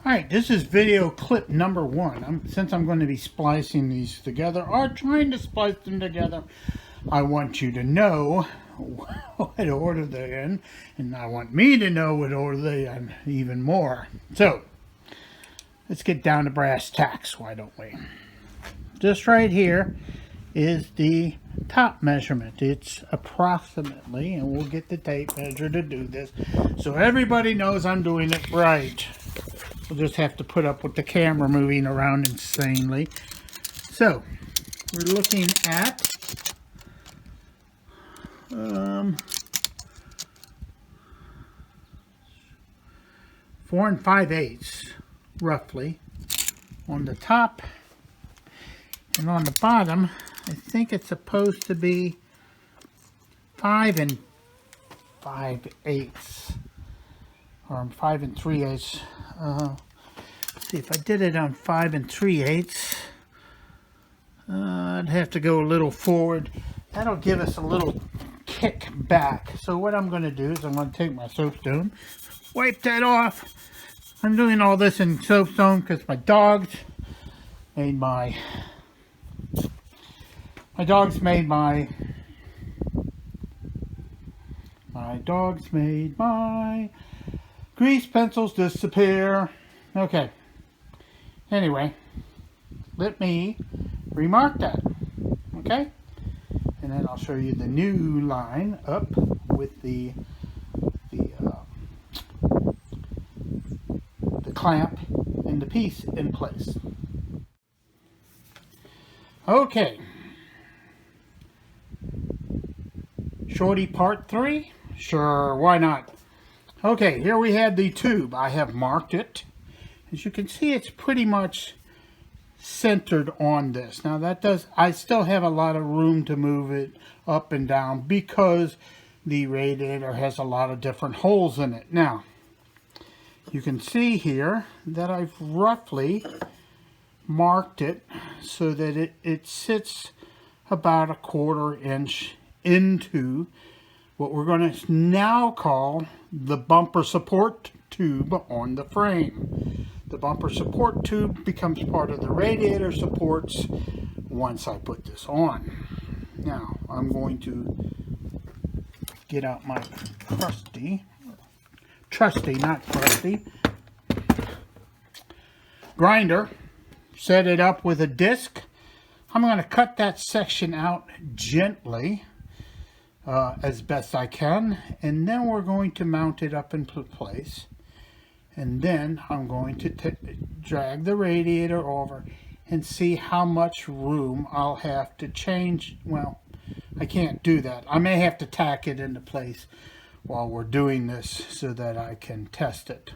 Alright, this is video clip number 1. Since I'm going to be splicing these together, or trying to splice them together, I want you to know what order they're in, and I want me to know what order they're in even more. So, let's get down to brass tacks, why don't we? Just right here is the top measurement. It's approximately, and we'll get the tape measure to do this, so everybody knows I'm doing it right. We'll just have to put up with the camera moving around insanely. So, we're looking at 4 5/8 roughly on the top, and on the bottom I think it's supposed to be 5 5/8 or 5 3/8. Let's see, if I did it on 5 3/8, I'd have to go a little forward. That'll give us a little kick back. So what I'm going to do is I'm going to take my soapstone, wipe that off. I'm doing all this in soapstone because my dogs made my dogs made my grease pencils disappear. Okay. Anyway, let me remark that. Okay? And then I'll show you the new line up with the clamp and the piece in place. Okay. Shorty part 3? Sure, why not? Okay, here we have the tube. I have marked it. As you can see, it's pretty much centered on this. Now I still have a lot of room to move it up and down because the radiator has a lot of different holes in it. Now, you can see here that I've roughly marked it so that it sits about a 1/4 inch into what we're going to now call the bumper support tube on the frame. The bumper support tube becomes part of the radiator supports once I put this on. Now, I'm going to get out my trusty, not crusty, grinder, set it up with a disc. I'm going to cut that section out gently as best I can, and then we're going to mount it up in place. And then I'm going to drag the radiator over and see how much room I'll have to change. Well, I can't do that. I may have to tack it into place while we're doing this so that I can test it.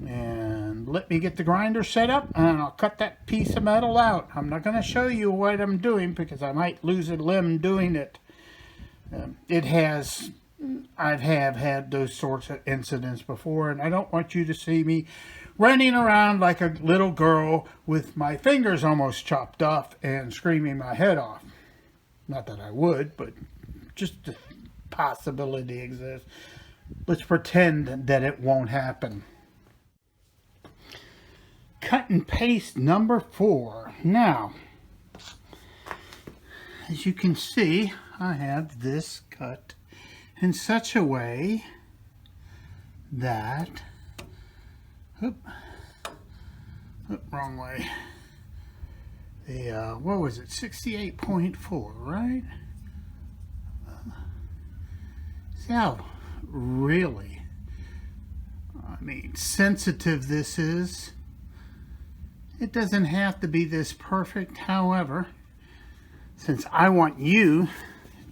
And let me get the grinder set up and I'll cut that piece of metal out. I'm not going to show you what I'm doing because I might lose a limb doing it. I have had those sorts of incidents before, and I don't want you to see me running around like a little girl with my fingers almost chopped off and screaming my head off. Not that I would, but just the possibility exists. Let's pretend that it won't happen. Cut and paste number 4. Now, as you can see, I have this cut in such a way that, wrong way, the, what was it, 68.4, right? See how really, sensitive this is. It doesn't have to be this perfect. However, since I want you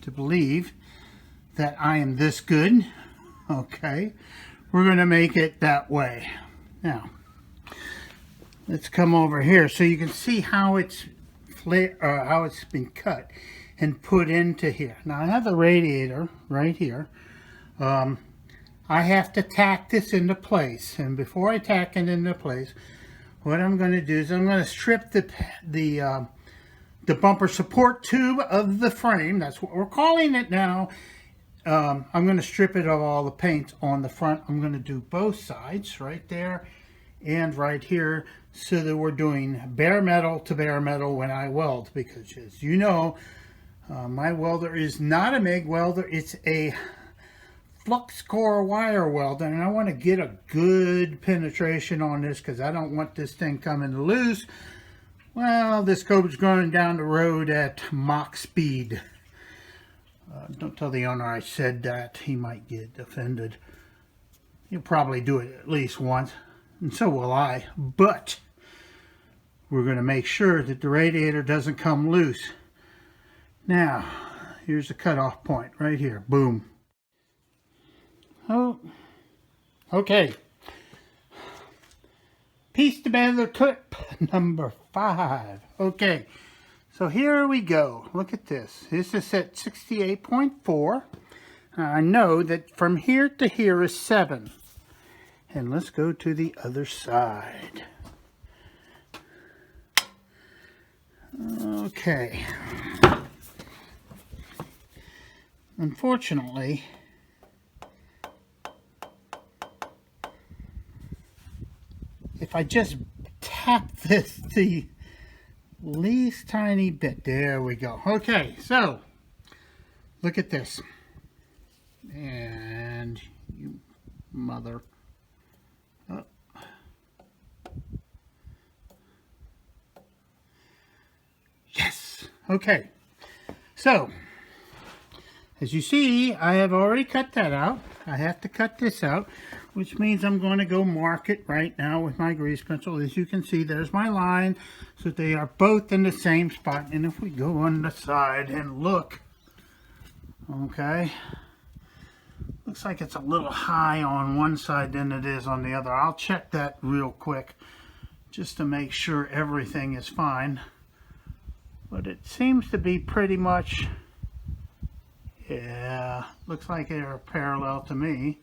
to believe that I am this good, okay, we're going to make it that way. Now, let's come over here so you can see how it's been cut and put into here. Now, I have the radiator right here. I have to tack this into place, and before I tack it into place, what I'm going to do is I'm going to strip the bumper support tube of the frame. That's what we're calling it now. I'm going to strip it of all the paint on the front. I'm going to do both sides right there and right here, so that we're doing bare metal to bare metal when I weld, because as you know, my welder is not a MIG welder, it's a flux core wire welder, and I want to get a good penetration on this because I don't want this thing coming loose. Well, this Cobra's going down the road at Mach speed. Don't tell the owner I said that. He might get offended. He'll probably do it at least once, and so will I. But we're going to make sure that the radiator doesn't come loose. Now, here's the cutoff point right here. Boom. Oh, okay. Piece together clip number 5. Okay. So here we go. Look at this. This is at 68.4. I know that from here to here is 7. And let's go to the other side. Okay. Unfortunately, if I just tap this the least tiny bit, there we go. Okay, so look at this, and you mother, oh. Yes. Okay, so as you see, I have already cut that out. I have to cut this out, which means I'm going to go mark it right now with my grease pencil. As you can see, there's my line, so they are both in the same spot. And if we go on the side and look, okay, looks like it's a little high on one side than it is on the other. I'll check that real quick just to make sure everything is fine. But it seems to be pretty much, yeah, looks like they're parallel to me.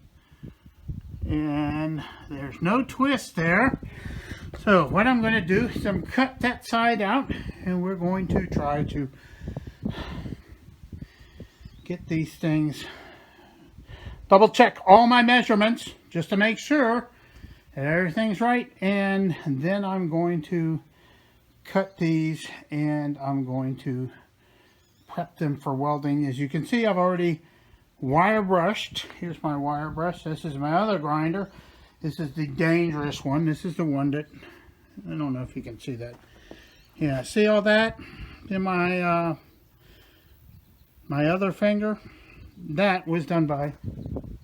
And there's no twist there. So what I'm going to do is I'm cut that side out, and we're going to try to get these things, double check all my measurements just to make sure that everything's right, and then I'm going to cut these and I'm going to prep them for welding. As you can see, I've already wire brushed. Here's my wire brush. This is my other grinder. This is the dangerous one. This is the one that, I don't know if you can see that. Yeah, see all that in my my other finger? That was done by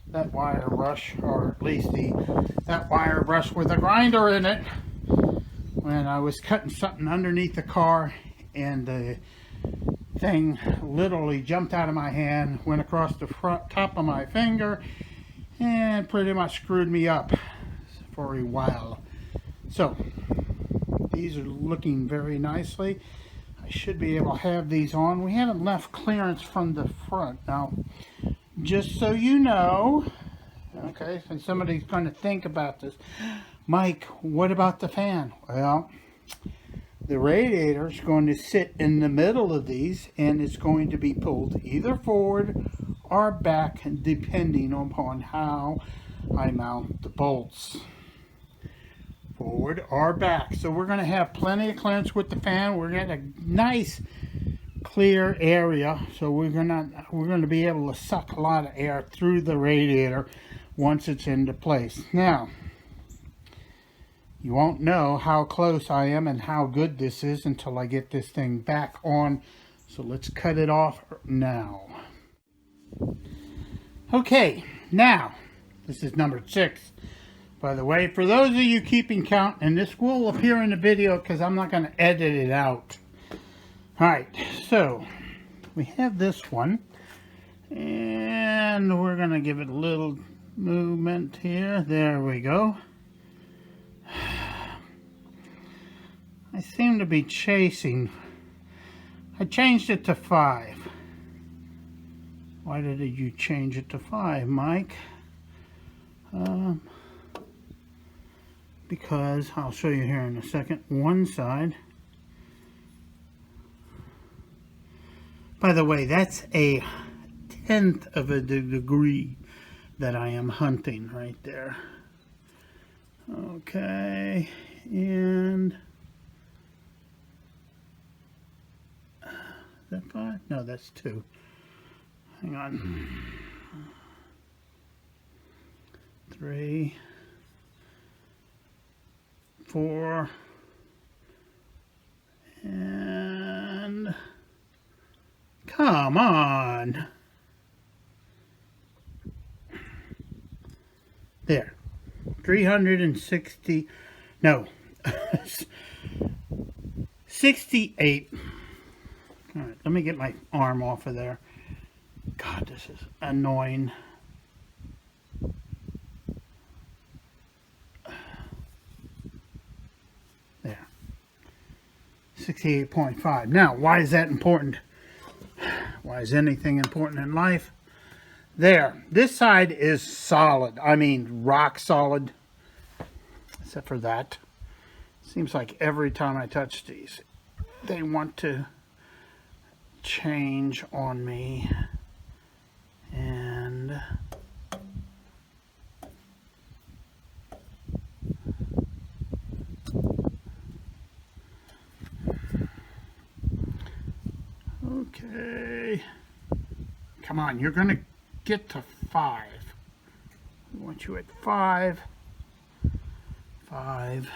that wire brush, or at least that wire brush with a grinder in it, when I was cutting something underneath the car, and the thing literally jumped out of my hand, went across the top of my finger, and pretty much screwed me up for a while. So these are looking very nicely. I should be able to have these on. We haven't left clearance from the front. Now, just so you know, okay, and somebody's going to think about this, Mike, what about the fan? Well, the radiator is going to sit in the middle of these, and it's going to be pulled either forward or back depending upon how I mount the bolts. Forward or back. So we're going to have plenty of clearance with the fan. We're going to have a nice clear area, so we're going to be able to suck a lot of air through the radiator once it's into place. Now, you won't know how close I am and how good this is until I get this thing back on. So let's cut it off now. Okay, now, this is number 6. By the way, for those of you keeping count, and this will appear in the video because I'm not going to edit it out. Alright, so we have this one, and we're going to give it a little movement here. There we go. I seem to be chasing. I changed it to 5. Why did you change it to 5, Mike? Because I'll show you here in a second. One side. By the way, that's a 1/10 of a degree that I am hunting right there. Okay, and is that 5? No, that's 2. Hang on. 3, 4, and come on. There. 360, no, 68. All right, let me get my arm off of there. God, this is annoying. There. 68.5. Now, why is that important? Why is anything important in life? There. This side is solid. I mean, rock solid. Except for that. Seems like every time I touch these, they want to change on me. And okay, come on, you're gonna get to 5. We want you at 5. 5.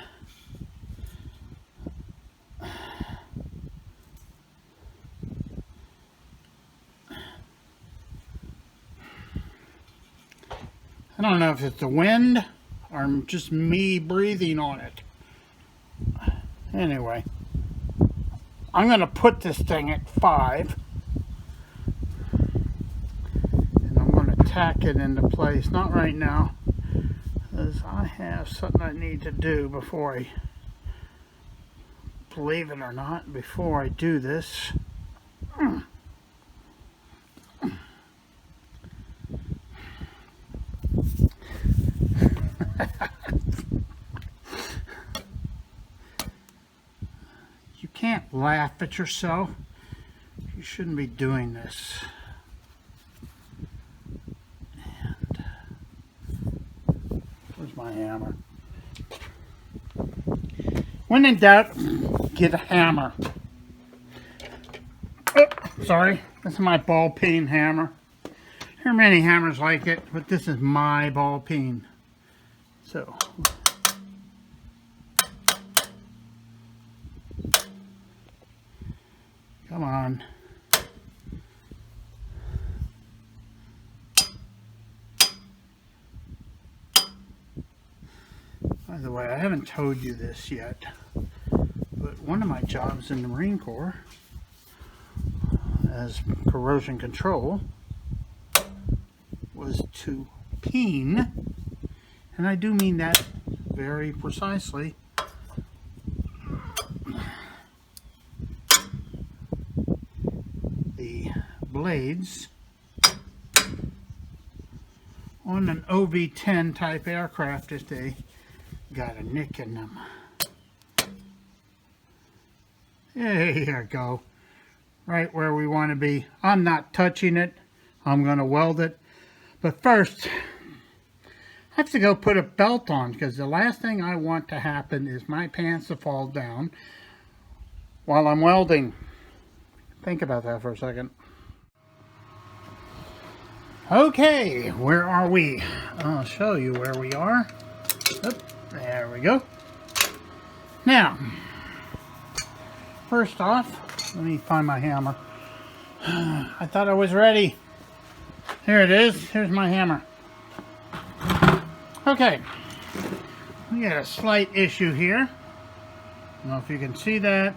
I don't know if it's the wind or just me breathing on it. Anyway, I'm going to put this thing at 5. And I'm going to tack it into place. Not right now, because I have something I need to do before I, believe it or not, before I do this. You can't laugh at yourself. You shouldn't be doing this. And where's my hammer? When in doubt, get a hammer. Oh, sorry, this is my ball peen hammer. There are many hammers like it, but this is my ball peen. So, come on. By the way, I haven't told you this yet, but one of my jobs in the Marine Corps as corrosion control was to peen, and I do mean that very precisely, the blades on an OV-10 type aircraft if they got a nick in them. There you go. Right where we want to be. I'm not touching it. I'm going to weld it. But first, I have to go put a belt on, because the last thing I want to happen is my pants to fall down while I'm welding. Think about that for a second. Okay, where are we? I'll show you where we are. Oop, there we go. Now, first off, let me find my hammer. I thought I was ready. Here it is. Here's my hammer. Okay, we got a slight issue here. I don't know if you can see that.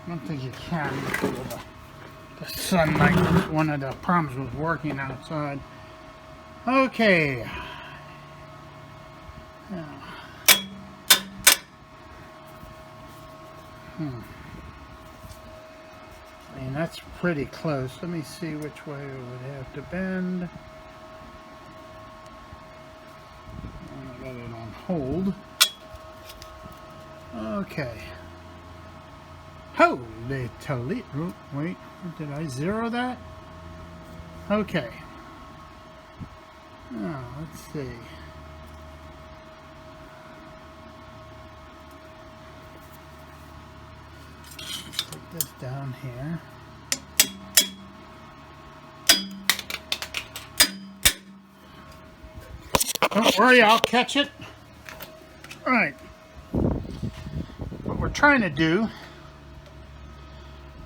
I don't think you can because of the sunlight. One of the problems was working outside. Okay. Now. I mean, that's pretty close. Let me see which way it would have to bend. I got it on hold. Okay. Holy Toledo. Oh, wait, did I zero that? Okay. Now, let's see. Put this down here. Don't worry, I'll catch it. All right. What we're trying to do,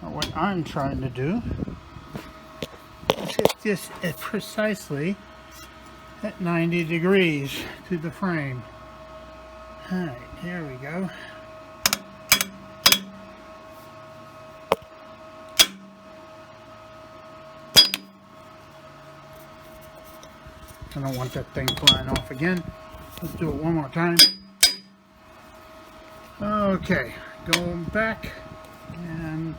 or what I'm trying to do, is hit this at precisely at 90 degrees to the frame. All right, here we go. I don't want that thing flying off again. Let's do it one more time. Okay, going back and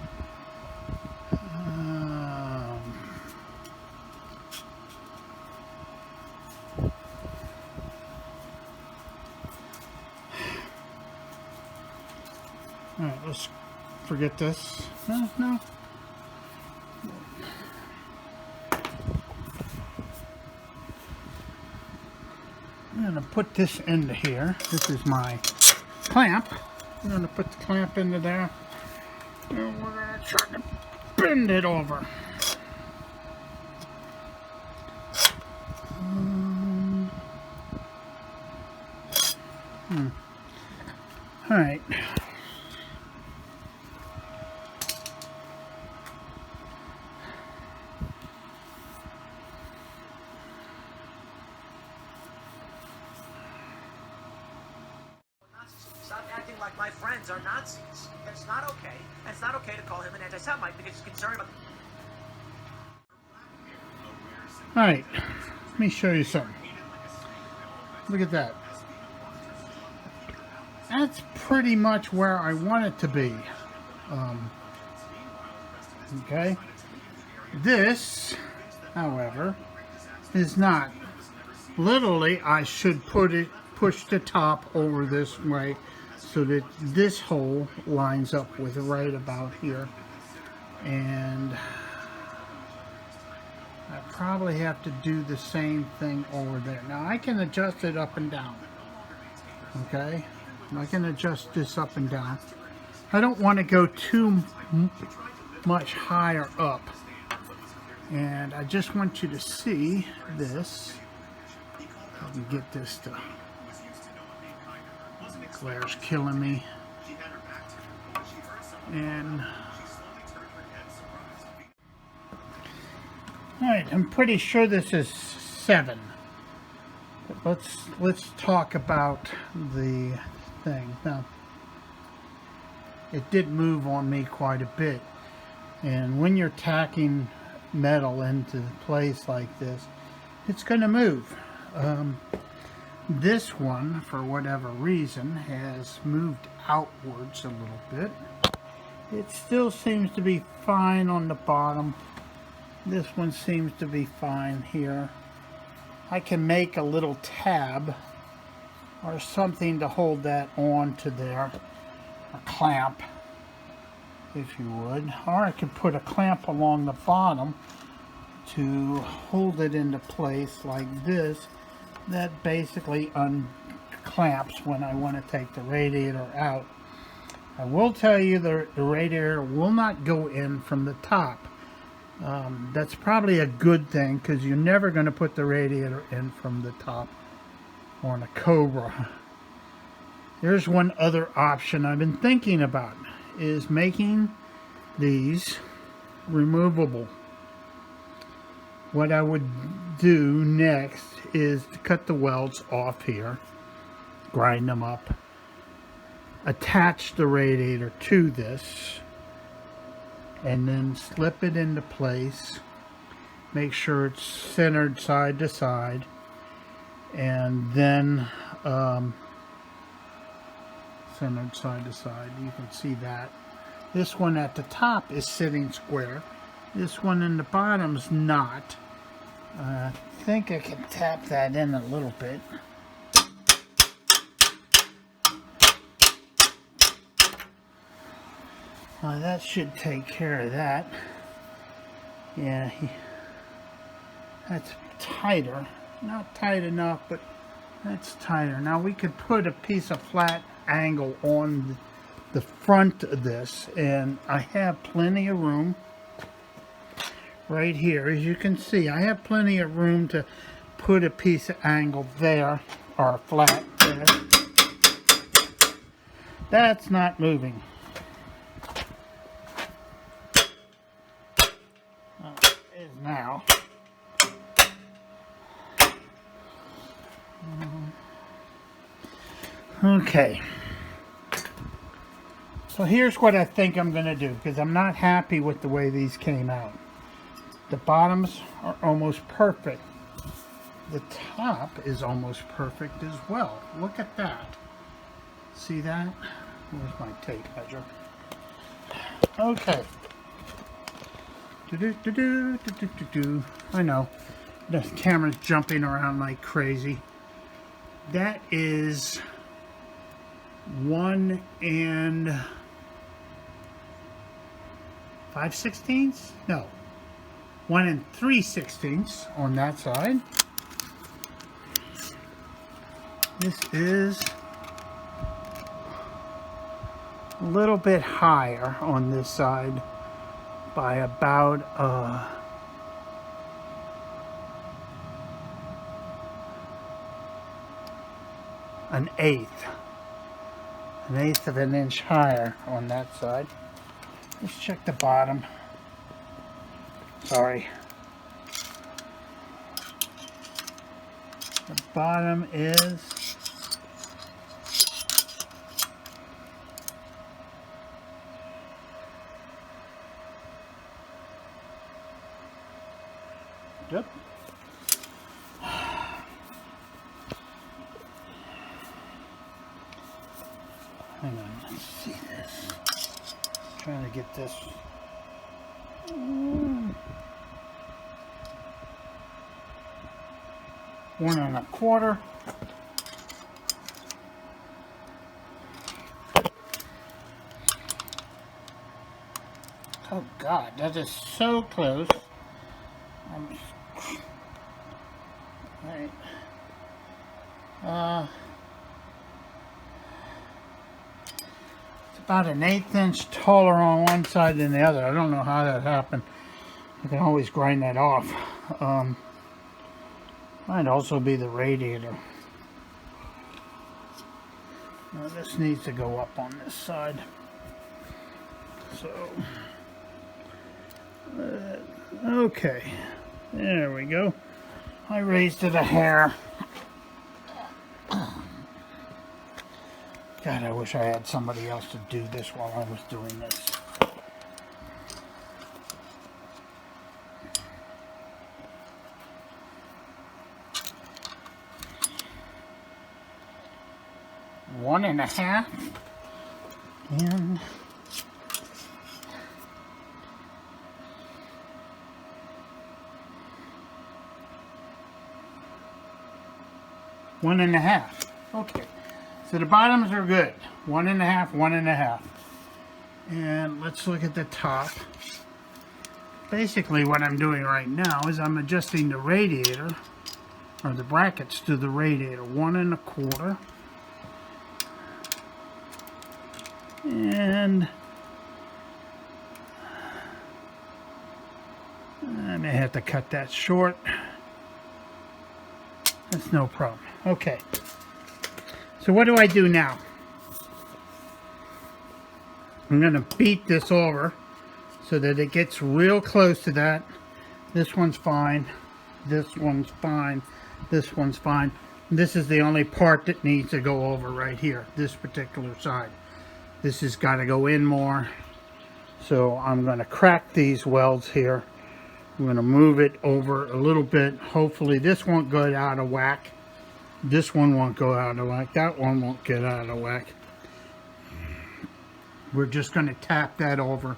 all right, let's forget this. No. I'm going to put this into here. This is my clamp. I'm going to put the clamp into there. And we're going to try to bend it over. All right. Stop acting like my friends are Nazis. It's not okay. And it's not okay to call him an anti-Semite because he's concerned about... Alright, let me show you something. Look at that. That's pretty much where I want it to be. Okay. This, however, is not. Literally, I should push the top over this way so that this hole lines up with right about here. And I probably have to do the same thing over there. Now I can adjust it up and down. Okay, I can adjust this up and down. I don't want to go too much higher up. And I just want you to see this. I can get this to... Glare's killing me. And alright, I'm pretty sure this is 7. But let's talk about the thing. Now, it did move on me quite a bit. And when you're tacking metal into place like this, it's going to move. This one, for whatever reason, has moved outwards a little bit. It still seems to be fine on the bottom. This one seems to be fine here. I can make a little tab or something to hold that on to there. A clamp, if you would. Or I could put a clamp along the bottom to hold it into place like this. That basically unclamps when I want to take the radiator out. I will tell you the radiator will not go in from the top. That's probably a good thing because you're never going to put the radiator in from the top on a Cobra. There's one other option I've been thinking about, is making these removable. What I would do next is to cut the welds off here, grind them up, attach the radiator to this, and then slip it into place, make sure it's centered side to side, and then centered side to side. You can see that. This one at the top is sitting square. This one in the bottom is not. I think I can tap that in a little bit. That should take care of that. Yeah, that's tighter. Not tight enough, but that's tighter. Now we could put a piece of flat angle on the front of this, and I have plenty of room right here. As you can see, I have plenty of room to put a piece of angle there, or flat there. That's not moving. It is now. Okay. So here's what I think I'm going to do, because I'm not happy with the way these came out. The bottoms are almost perfect. The top is almost perfect as well. Look at that. See that? Where's my tape measure? Okay. I know. The camera's jumping around like crazy. That is 1 5/16? No. 1 3/16 on that side. This is a little bit higher on this side by about an eighth of an inch higher on that side. Let's check the bottom. Sorry. The bottom is yep. Hang on, let's see this. Trying to get this. 1 1/4. Oh God, that is so close. Right. It's about an 1/8 inch taller on one side than the other. I don't know how that happened. I can always grind that off. Might also be the radiator. Now this needs to go up on this side. So, okay, there we go. I raised it a hair. God, I wish I had somebody else to do this while I was doing this. One and a half, and one and a half. Okay, so the bottoms are good. 1 1/2, 1 1/2. And let's look at the top. Basically what I'm doing right now is I'm adjusting the radiator, or the brackets to the radiator. 1 1/4. And I may have to cut that short. That's no problem. Okay. So what do I do now? I'm going to beat this over so that it gets real close to that. This one's fine. This one's fine. This one's fine. This is the only part that needs to go over right here. This particular side. This has got to go in more. So I'm going to crack these welds here. I'm going to move it over a little bit. Hopefully this won't go out of whack. This one won't go out of whack. That one won't get out of whack. We're just going to tap that over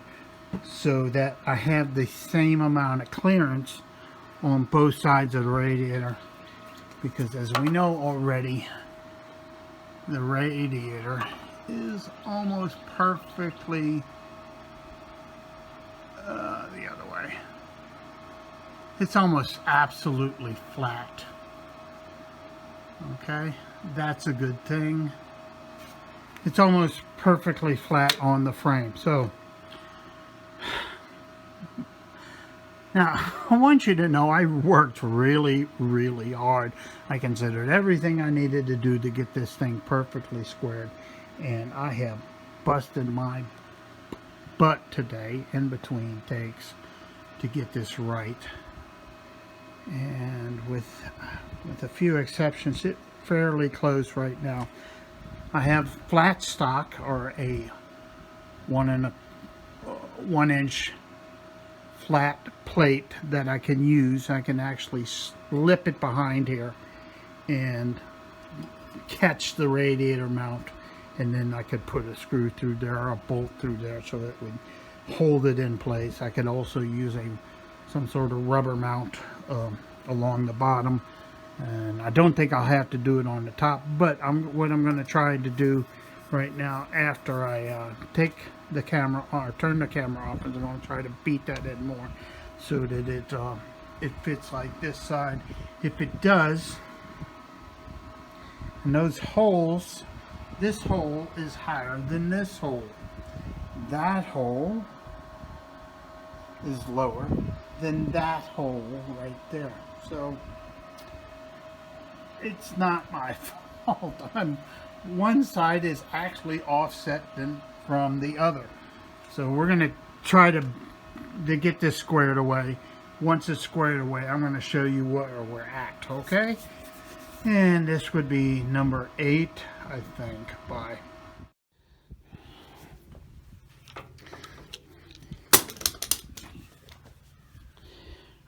so that I have the same amount of clearance on both sides of the radiator. Because as we know already, the radiator is almost perfectly the other way. It's almost absolutely flat. Okay, that's a good thing. It's almost perfectly flat on the frame. So now I want you to know I worked really, really hard. I considered everything I needed to do to get this thing perfectly squared, and I have busted my butt today in between takes to get this right. And with a few exceptions, it's fairly close right now. I have flat stock, or a 1 inch flat plate that I can use. I can actually slip it behind here and catch the radiator mount, and then I could put a screw through there or a bolt through there so that it would hold it in place. I could also use some sort of rubber mount along the bottom, and I don't think I'll have to do it on the top, but what I'm going to try to do right now, after I take the camera or turn the camera off, is I'm going to try to beat that in more so that it fits like this side. If it does, and those holes, this hole is higher than this hole, that hole is lower than that hole right there. So it's not my fault. One side is actually offset from the other. So we're going to try to get this squared away. Once it's squared away, I'm going to show you where we're at, okay? And this would be number 8, I think, by...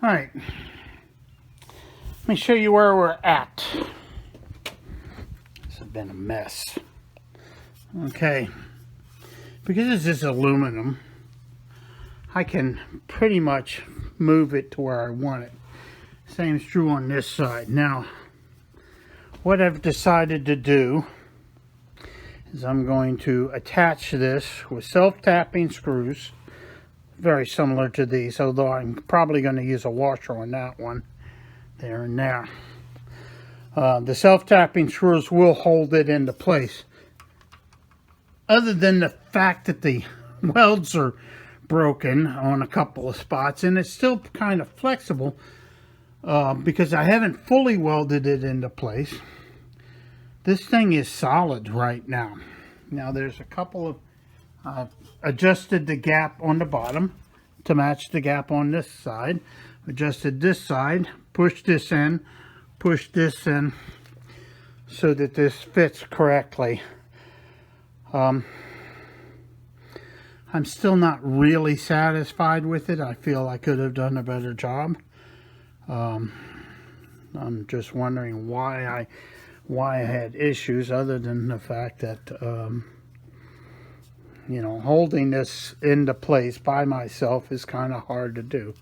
Alright, let me show you where we're at. This has been a mess. Okay, because this is aluminum, I can pretty much move it to where I want it. Same is true on this side. Now, what I've decided to do is I'm going to attach this with self-tapping screws, very similar to these, although I'm probably going to use a washer on that one, there and there. The self-tapping screws will hold it into place. Other than the fact that the welds are broken on a couple of spots, and it's still kind of flexible because I haven't fully welded it into place. This thing is solid right now. Now there's a couple of I've adjusted the gap on the bottom to match the gap on this side. Adjusted this side, pushed this in so that this fits correctly. I'm still not really satisfied with it. I feel I could have done a better job. I'm just wondering why I had issues, other than the fact that you know, holding this into place by myself is kind of hard to do.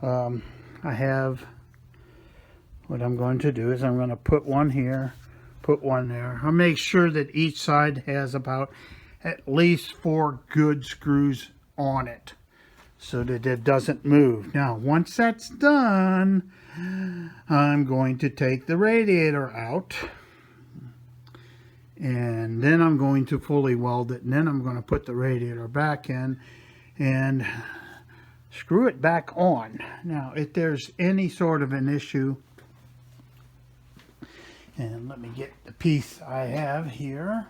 I have, what I'm going to do is I'm going to put one here, put one there. I'll make sure that each side has about at least 4 good screws on it so that it doesn't move. Now, once that's done, I'm going to take the radiator out, and then I'm going to fully weld it, and then I'm going to put the radiator back in and screw it back on. Now, if there's any sort of an issue, and let me get the piece I have here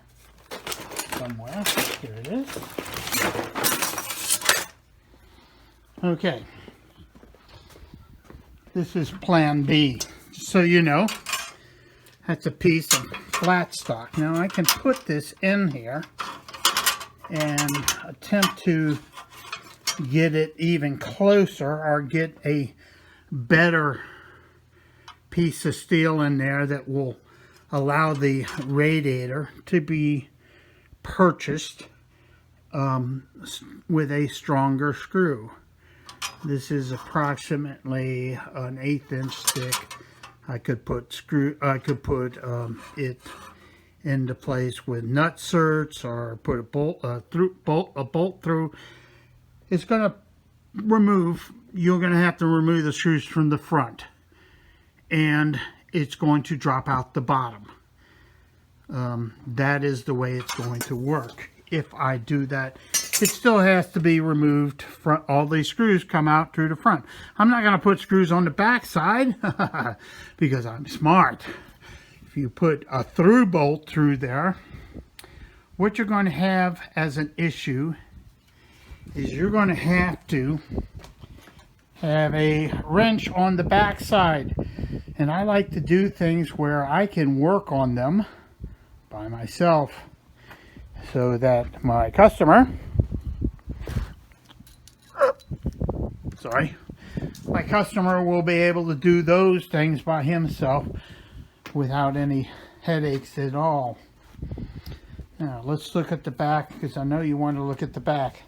somewhere. Here it is. Okay. This is Plan B. Just so you know, that's a piece of flat stock. Now I can put this in here and attempt to get it even closer, or get a better piece of steel in there that will allow the radiator to be purchased with a stronger screw. This is approximately an 1/8 inch thick. I could put it into place with nut certs, or put a bolt through. It's going to you're going to have to remove the screws from the front, and it's going to drop out the bottom. That is the way it's going to work. If I do that, it still has to be removed. All these screws come out through the front. I'm not going to put screws on the back side because I'm smart. If you put a through bolt through there, what you're going to have as an issue is you're going to have a wrench on the back side. And I like to do things where I can work on them by myself, so that my customer, will be able to do those things by himself without any headaches at all. Now let's look at the back, because I know you want to look at the back.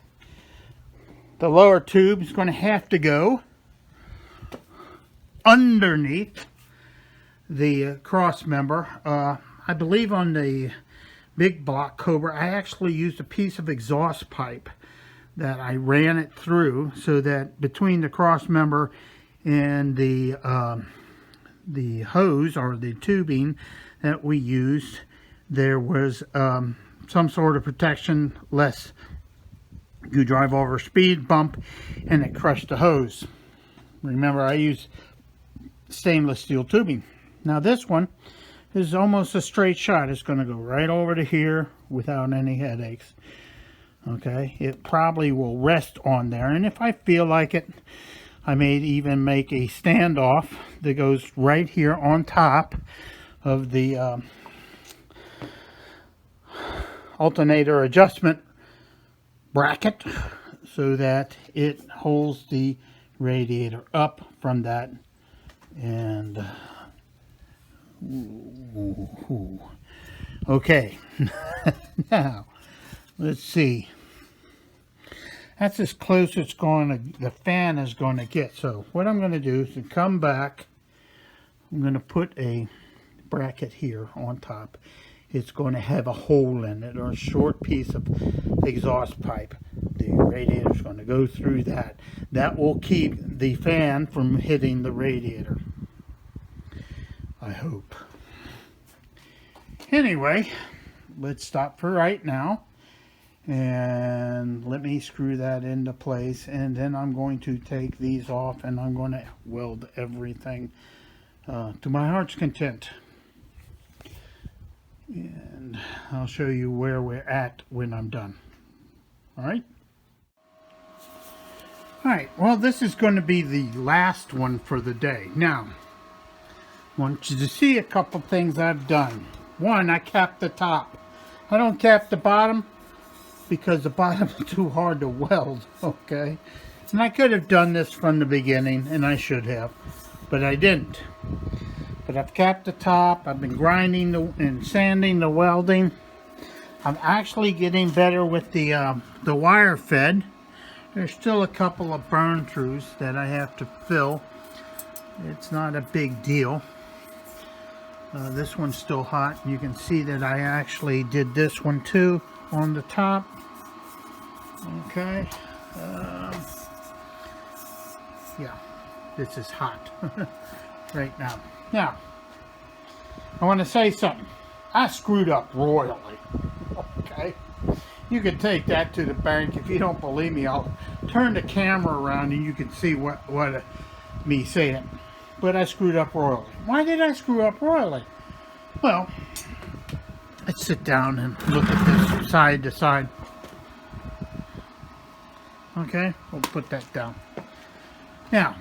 The lower tube is going to have to go underneath the cross member. I believe on the big block Cobra, I actually used a piece of exhaust pipe that I ran it through, so that between the cross member and the hose or the tubing that we used, there was some sort of protection, lest you drive over a speed bump and it crushed the hose. Remember, I used stainless steel tubing. Now this one is almost a straight shot. It's going to go right over to here without any headaches. Okay, it probably will rest on there, and if I feel like it, I may even make a standoff that goes right here on top of the alternator adjustment bracket, so that it holds the radiator up from that. And okay, now let's see. That's as close as the fan is going to get. So what I'm going to do is to come back. I'm going to put a bracket here on top. It's going to have a hole in it, or a short piece of exhaust pipe. The radiator is going to go through that. That will keep the fan from hitting the radiator, I hope. Anyway, let's stop for right now, and let me screw that into place, and then I'm going to take these off, and I'm going to weld everything to my heart's content. And I'll show you where we're at when I'm done. Alright? Alright, well, this is going to be the last one for the day. Now, I want you to see a couple things I've done. One, I capped the top. I don't cap the bottom because the bottom is too hard to weld, okay? And I could have done this from the beginning, and I should have, but I didn't. But I've capped the top. I've been grinding and sanding the welding. I'm actually getting better with the wire fed. There's still a couple of burn throughs that I have to fill. It's not a big deal. This one's still hot. You can see that I actually did this one too on the top. Okay. Yeah, this is hot right now. Now, I want to say something. I screwed up royally. Okay. You can take that to the bank. If you don't believe me, I'll turn the camera around and you can see what me saying. But I screwed up royally. Why did I screw up royally? Well, let's sit down and look at this side to side. Okay, we'll put that down. Now,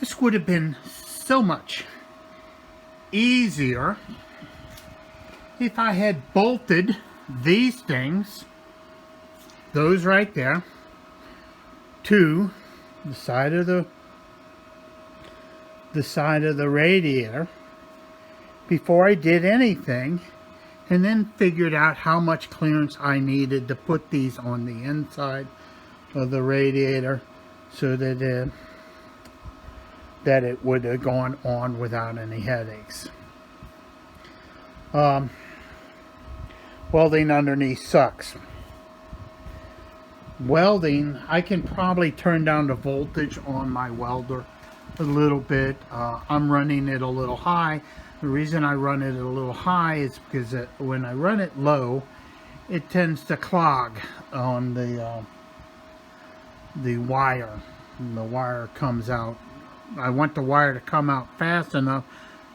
this would have been so much easier if I had bolted these things, those right there, to the side of the radiator before I did anything, and then figured out how much clearance I needed to put these on the inside of the radiator, so that it would have gone on without any headaches. Welding underneath sucks. welding, I can probably turn down the voltage on my welder a little bit. I'm running it a little high. The reason I run it a little high is because when I run it low, it tends to clog on the wire. And the wire comes out. I want the wire to come out fast enough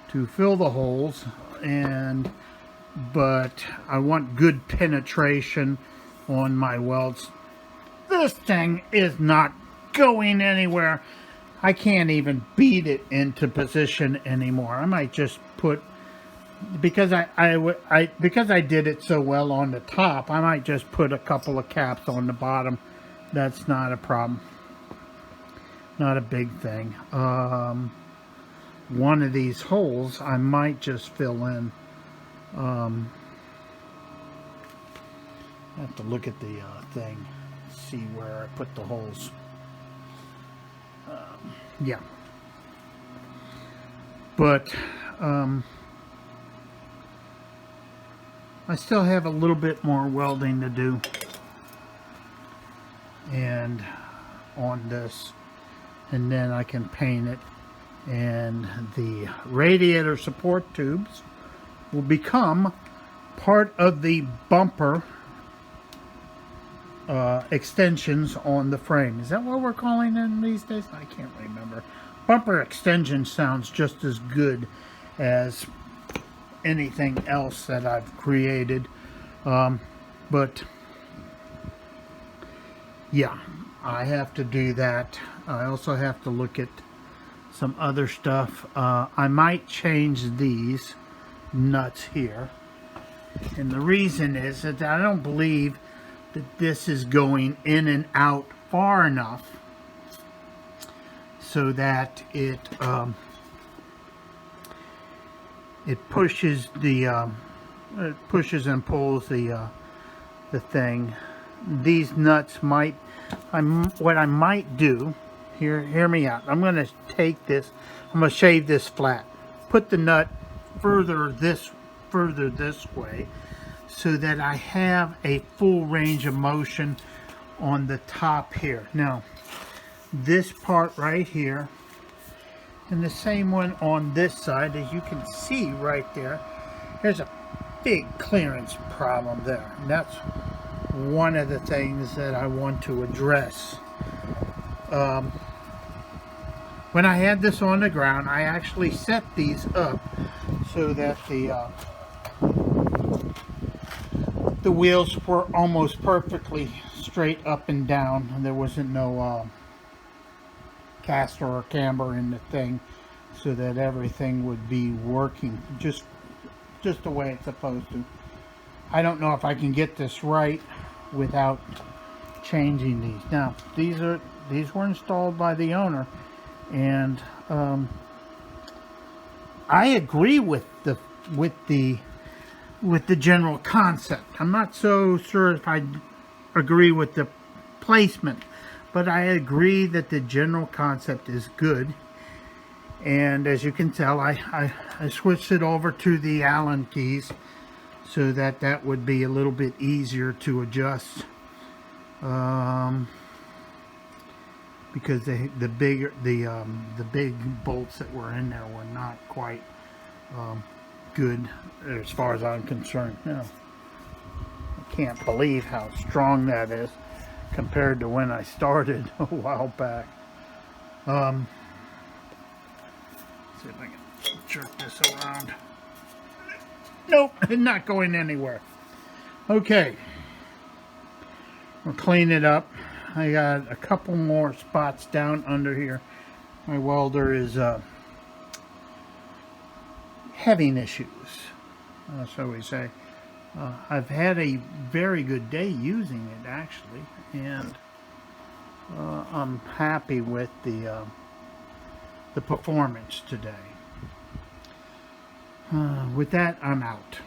to fill the holes, but I want good penetration on my welds. This thing is not going anywhere. I can't even beat it into position anymore. I might just put, because I did it so well on the top, I might just put a couple of caps on the bottom. That's not a problem. Not a big thing. One of these holes I might just fill in. I have to look at the thing, see where I put the holes. Yeah. But I still have a little bit more welding to do and on this, and then I can paint it, and the radiator support tubes will become part of the bumper extensions on the frame. Is that what we're calling them these days? I can't remember. Bumper extension sounds just as good as anything else that I've created, but yeah, I have to do that. I also have to look at some other stuff. I might change these nuts here, and the reason is that I don't believe that this is going in and out far enough so that it pushes and pulls the thing. These nuts might, what I might do, hear me out. I'm going to take this, I'm going to shave this flat, put the nut further this way, so that I have a full range of motion on the top here. Now, this part right here, and the same one on this side, as you can see right there, there's a big clearance problem there. And that's one of the things that I want to address. When I had this on the ground, I actually set these up so that the wheels were almost perfectly straight up and down, and there wasn't no caster or camber in the thing, so that everything would be working just the way it's supposed to. I don't know if I can get this right without changing these. Now, these were installed by the owner, and I agree with the general concept. I'm not so sure if I agree with the placement, but I agree that the general concept is good. And as you can tell, I switched it over to the Allen keys so that would be a little bit easier to adjust, because the big bolts that were in there were not quite good as far as I'm concerned. Now, I can't believe how strong that is compared to when I started a while back. See if I can jerk this around. Nope, not going anywhere. Okay, we'll clean it up. I got a couple more spots down under here. My welder is having issues, so we say. I've had a very good day using it, actually, and I'm happy with the performance today. With that, I'm out.